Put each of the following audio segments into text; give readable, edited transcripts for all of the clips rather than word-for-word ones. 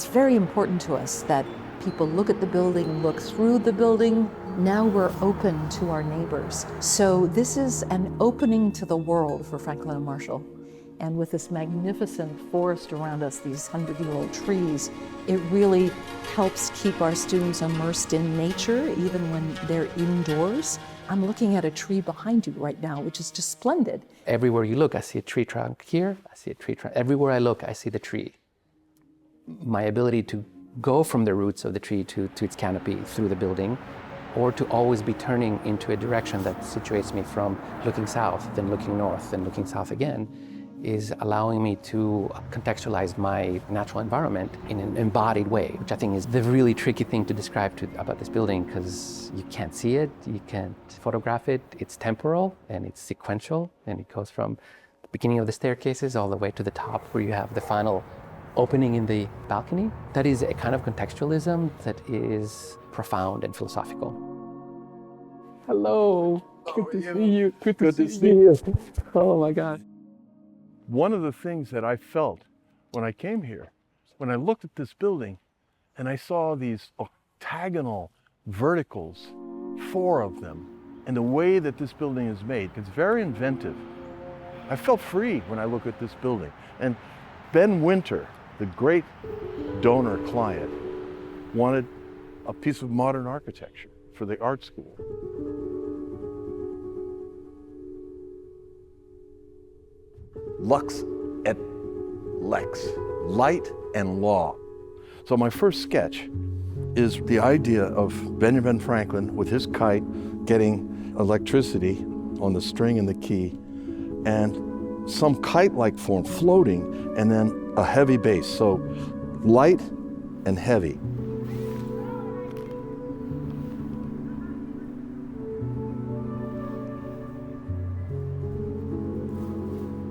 It's very important to us that people look at the building, look through the building. Now we're open to our neighbors. So this is an opening to the world for Franklin and Marshall. And with this magnificent forest around us, these 100-year-old trees, it really helps keep our students immersed in nature, even when they're indoors. I'm looking at a tree behind you right now, which is just splendid. Everywhere you look, I see a tree trunk here, I see a tree trunk. Everywhere I look, I see the tree. My ability to go from the roots of the tree to its canopy through the building, or to always be turning into a direction that situates me from looking south, then looking north, then looking south again, is allowing me to contextualize my natural environment in an embodied way, which I think is the really tricky thing to describe about this building, because you can't see it, you can't photograph it. It's temporal and it's sequential, and it goes from the beginning of the staircases all the way to the top where you have the final opening in the balcony. That is a kind of contextualism that is profound and philosophical. Hello, good to see you. Good to see you. Oh my God. One of the things that I felt when I came here, when I looked at this building and I saw these octagonal verticals, 4 of them, and the way that this building is made, it's very inventive. I felt free when I look at this building. And Ben Winter, the great donor client, wanted a piece of modern architecture for the art school. Lux et lex, light and law. So my first sketch is the idea of Benjamin Franklin with his kite getting electricity on the string and the key, and some kite-like form floating, and then a heavy base. So light and heavy.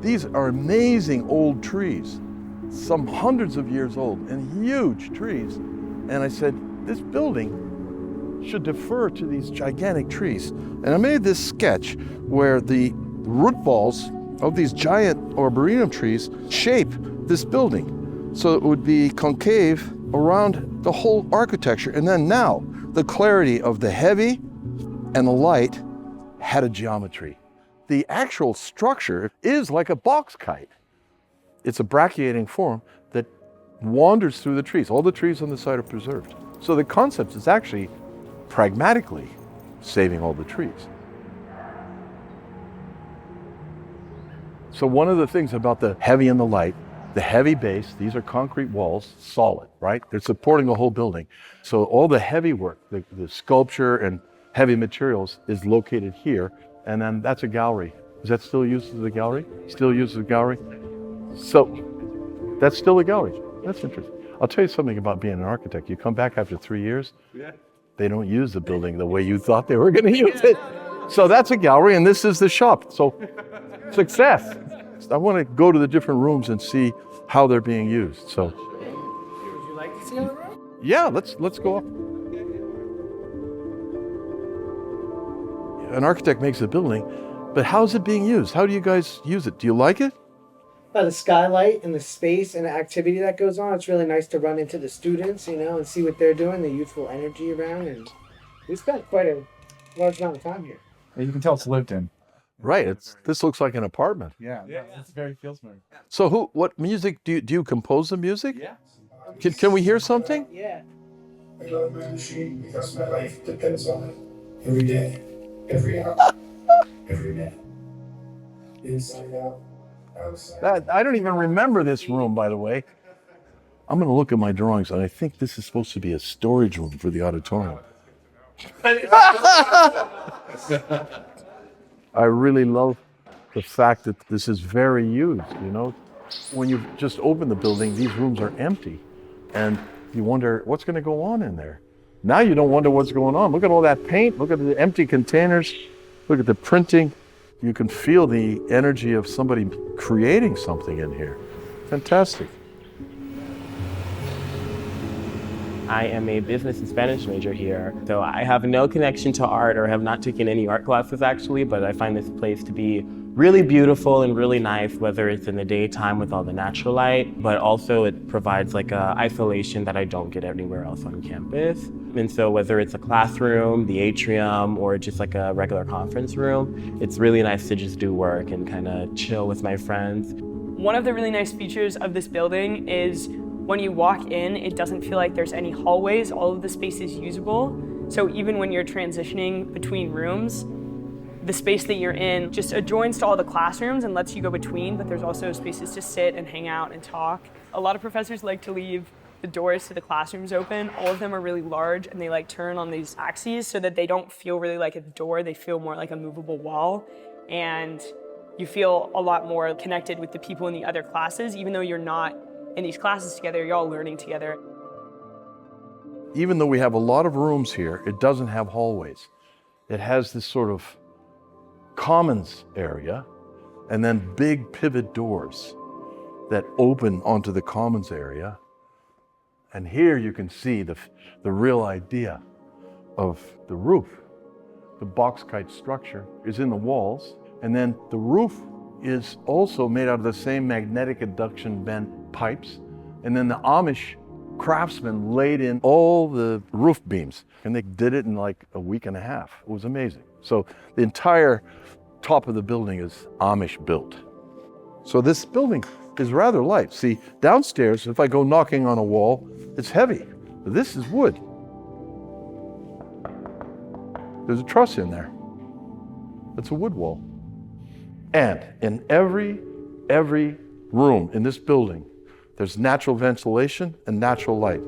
These are amazing old trees, some hundreds of years old, and huge trees. And I said, this building should defer to these gigantic trees. And I made this sketch where the root balls of these giant arboretum trees shape this building. So it would be concave around the whole architecture. And then now, the clarity of the heavy and the light had a geometry. The actual structure is like a box kite. It's a brachiating form that wanders through the trees. All the trees on the site are preserved. So the concept is actually pragmatically saving all the trees. So one of the things about the heavy and the light, the heavy base, these are concrete walls, solid, right? They're supporting the whole building. So all the heavy work, the sculpture and heavy materials is located here. And then that's a gallery. Is that still used as a gallery? Still used as a gallery? So that's still a gallery. That's interesting. I'll tell you something about being an architect. You come back after 3 years, they don't use the building the way you thought they were going to use it. So that's a gallery, and this is the shop. So success. I want to go to the different rooms and see how they're being used. So would you like to see the room? yeah, let's go up. An architect makes a building, but how's it being used? How do you guys use it? Do you like it? By the skylight and the space and the activity that goes on, it's really nice to run into the students, and see what they're doing, the youthful energy around, and we spent quite a large amount of time here. Yeah, you can tell it's lived in. Right. This looks like an apartment. Yeah, it's very feels very. So what music do you compose the music? Yeah. Can we hear something? Yeah. I love my machine because my life depends on it. Every day, every hour, every minute. Inside out, outside. I don't even remember this room, by the way. I'm going to look at my drawings, and I think this is supposed to be a storage room for the auditorium. I really love the fact that this is very used, When you just open the building, these rooms are empty, and you wonder what's going to go on in there. Now you don't wonder what's going on. Look at all that paint. Look at the empty containers. Look at the printing. You can feel the energy of somebody creating something in here. Fantastic. I am a business and Spanish major here, so I have no connection to art or have not taken any art classes actually, but I find this place to be really beautiful and really nice, whether it's in the daytime with all the natural light, but also it provides like a isolation that I don't get anywhere else on campus. And so whether it's a classroom, the atrium, or just like a regular conference room, it's really nice to just do work and kind of chill with my friends. One of the really nice features of this building is when you walk in, it doesn't feel like there's any hallways. All of the space is usable. So even when you're transitioning between rooms, the space that you're in just adjoins to all the classrooms and lets you go between, but there's also spaces to sit and hang out and talk. A lot of professors like to leave the doors to the classrooms open. All of them are really large and they like turn on these axes so that they don't feel really like a door, they feel more like a movable wall. And you feel a lot more connected with the people in the other classes, even though you're not in these classes together, you're all learning together. Even though we have a lot of rooms here, it doesn't have hallways. It has this sort of commons area and then big pivot doors that open onto the commons area. And here you can see the real idea of the roof. The box kite structure is in the walls, and then the roof is also made out of the same magnetic induction bent pipes. And then the Amish craftsmen laid in all the roof beams, and they did it in like a week and a half. It was amazing. So the entire top of the building is Amish built. So this building is rather light. See, downstairs, if I go knocking on a wall, it's heavy. But this is wood. There's a truss in there. It's a wood wall. And in every room in this building, there's natural ventilation and natural light.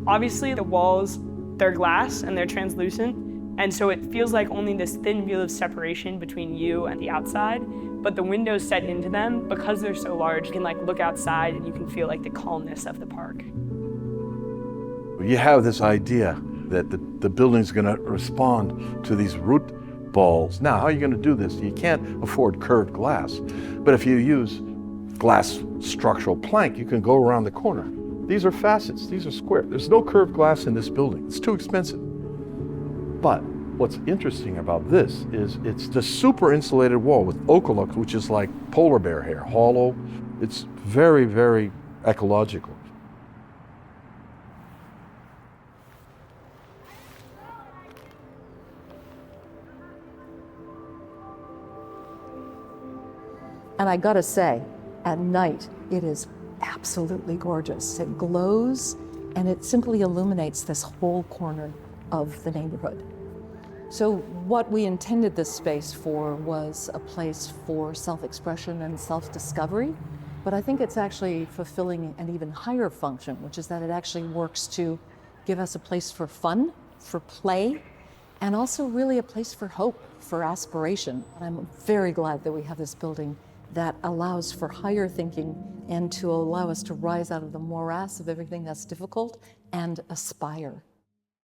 Obviously the walls, they're glass and they're translucent, and so it feels like only this thin veil of separation between you and the outside, but the windows set into them, because they're so large, you can like look outside and you can feel like the calmness of the park. You have this idea that the building's gonna respond to these root balls. Now, how are you gonna do this? You can't afford curved glass, but if you use glass structural plank, you can go around the corner. These are facets, these are square. There's no curved glass in this building. It's too expensive. But what's interesting about this is it's the super insulated wall with Okolux, which is like polar bear hair, hollow. It's very, very ecological. And I gotta say, at night, it is absolutely gorgeous. It glows and it simply illuminates this whole corner of the neighborhood. So what we intended this space for was a place for self-expression and self-discovery, but I think it's actually fulfilling an even higher function, which is that it actually works to give us a place for fun, for play, and also really a place for hope, for aspiration. And I'm very glad that we have this building that allows for higher thinking and to allow us to rise out of the morass of everything that's difficult and aspire.